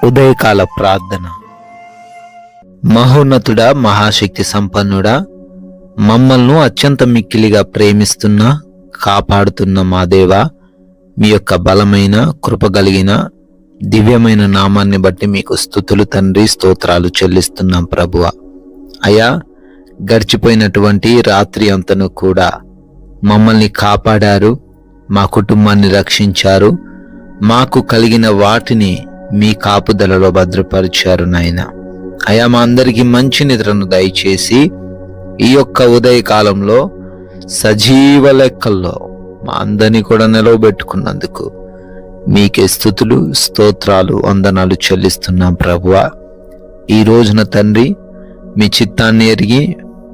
ఉదయకాల ప్రార్థన. మహోన్నతుడా, మహాశక్తి సంపన్నుడా, మమ్మల్ని అత్యంత మిక్కిలిగా ప్రేమిస్తున్న కాపాడుతున్న మా దేవా, మీ యొక్క బలమైన కృపగలిగిన దివ్యమైన నామాన్ని బట్టి మీకు స్తుతులు తండ్రి, స్తోత్రాలు చెల్లిస్తున్నాం ప్రభువా. అయ్యా, గడిచిపోయినటువంటి రాత్రి అంతను కూడా మమ్మల్ని కాపాడారు, మా కుటుంబాన్ని రక్షించారు, మాకు కలిగిన వాటిని మీ కాపుదలలో భద్రపరిచారు నాయన. అయా, మా అందరికీ మంచి నిద్రను దయచేసి ఈ యొక్క ఉదయకాలంలో సజీవ లెక్కల్లో మా అందరినీ కూడా నిలవబెట్టుకున్నందుకు మీకే స్తుతులు, స్తోత్రాలు, వందనాలు చెల్లిస్తున్నాం ప్రభువా. ఈ రోజున తండ్రి, మీ చిత్తాన్ని ఎరిగి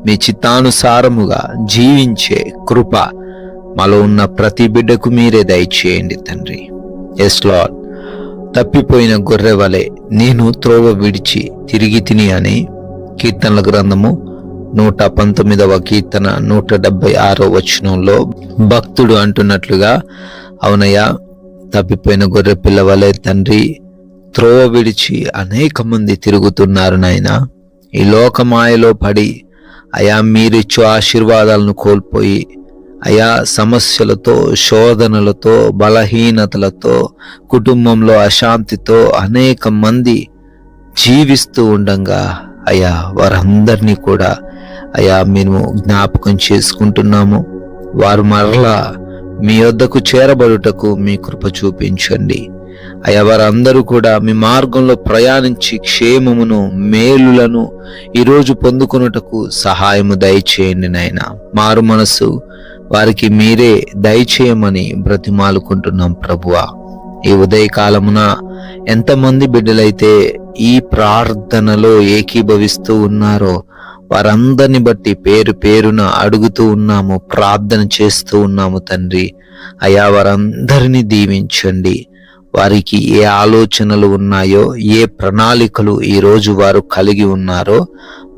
మీ చిత్తానుసారముగా జీవించే కృప మాలో ఉన్న ప్రతి బిడ్డకు మీరే దయచేయండి తండ్రి. ఎస్ లార్డ్, తప్పిపోయిన గొర్రె వలె నేను త్రోవ విడిచి తిరిగి తిని అని కీర్తనల గ్రంథము 119వ కీర్తన 176వ వచనంలో భక్తుడు అంటున్నట్లుగా, అవునయ్యా, తప్పిపోయిన గొర్రె పిల్ల వలె తండ్రి త్రోవ విడిచి అనేక మంది తిరుగుతున్నారు నాయన. ఈ లోకమాయలో పడి అయా మీరిచ్చు ఆశీర్వాదాలను కోల్పోయి అయా సమస్యలతో, శోధనలతో, బలహీనతలతో, కుటుంబంలో అశాంతితో అనేక మంది జీవిస్తూ ఉండంగా అయా వారందరినీ కూడా అయా మేము జ్ఞాపకం చేసుకుంటున్నాము. వారు మరలా మీ వద్దకు చేరబడుటకు మీ కృప చూపించండి అయా. వారందరూ కూడా మీ మార్గంలో ప్రయాణించి క్షేమమును, మేలులను ఈరోజు పొందుకొనుటకు సహాయము దయచేయండి నాయన. మారు మనసు వారికి మీరే దయచేయమని బ్రతిమాలుకుంటున్నాం ప్రభువా. ఈ ఉదయకాలమున ఎంతమంది బిడ్డలైతే ఈ ప్రార్థనలో ఏకీభవిస్తూ ఉన్నారో వారందరిని బట్టి పేరు పేరున అడుగుతూ ఉన్నాము, ప్రార్థన చేస్తూ ఉన్నాము తండ్రి. అయా, వారందరినీ దీవించండి. వారికి ఏ ఆలోచనలు ఉన్నాయో, ఏ ప్రణాళికలు ఈరోజు వారు కలిగి ఉన్నారో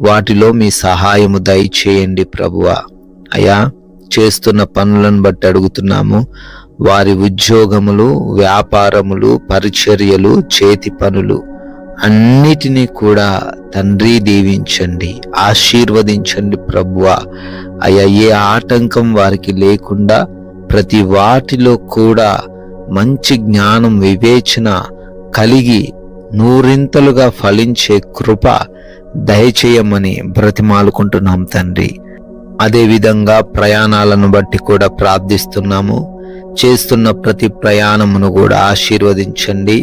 వాటిలో మీ సహాయము దయచేయండి ప్రభువా. అయా, చేస్తున్న పనులను బట్టి అడుగుతున్నాము. వారి ఉద్యోగములు, వ్యాపారములు, పరిచర్యలు, చేతి పనులు అన్నిటినీ కూడా తండ్రి దీవించండి, ఆశీర్వదించండి ప్రభువా. అయా, ఏ ఆటంకం వారికి లేకుండా ప్రతి వాటిలో కూడా మంచి జ్ఞానం, వివేచన కలిగి నూరింతలుగా ఫలించే కృప దయచేయమని బ్రతిమాలుకుంటున్నాం తండ్రి. అదేవిధంగా ప్రయాణాలను బట్టి కూడా ప్రార్థిస్తున్నాము. చేస్తున్న ప్రతి ప్రయాణమును కూడా ఆశీర్వదించండి.